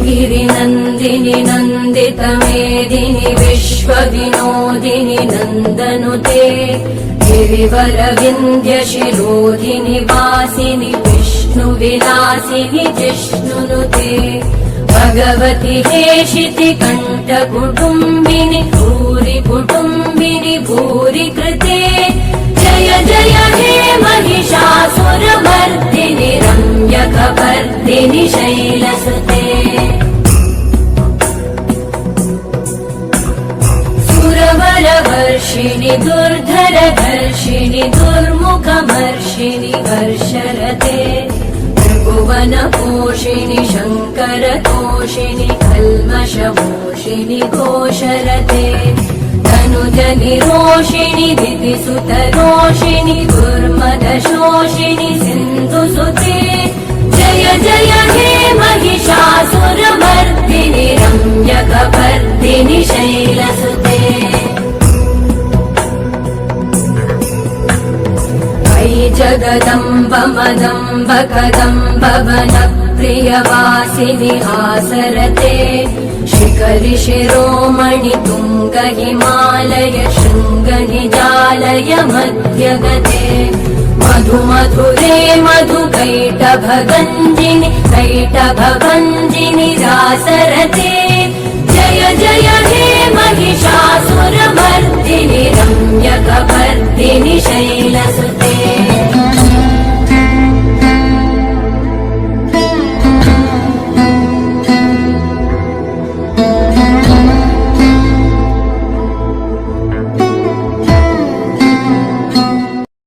गिरिनन्दिनि नन्दितमेदिनि विश्वविनोदिनि नन्दनुते गिरिवरविन्द्यशिरोधिनि वासिनि विष्णुविलासिनि जिष्णुनुते भगवति हेशिति कण्ठकुटुम्बिनि भूरि कुटुम्बिनि भूरि कृते जय जय हे महिषासुरमर्दिनि रम्यकपर्दिनि शैलसुते सुरवरवर्षिणि दुर्धरधर्षिणि दुर्मुखमर्षिणि वर्षरते त्रिभुवनपोषिणि शङ्करतोषिणि कल्मषमोषिणि घोषरते तनुजनिरोषिणि दितिसुतरोषिणि दुर्मदशोषिणि सिन्धुसुते जय जय हे महिषासुरमर्दिनि रम्यकपर्दिनि शैलसुते जगदम्ब मदम्ब कदम्ब वनप्रियवासिनि हासरते शिखरि शिरोमणि तुङ्ग हिमालय शृङ्ग निजालय मध्यगते मधु मधुरे मधु कैटभगञ्जिनि कैटभभञ्जिनि रासरते जय जय हे महिषासुरमर्दिनि रम्यकपर्दिनि शैलसुते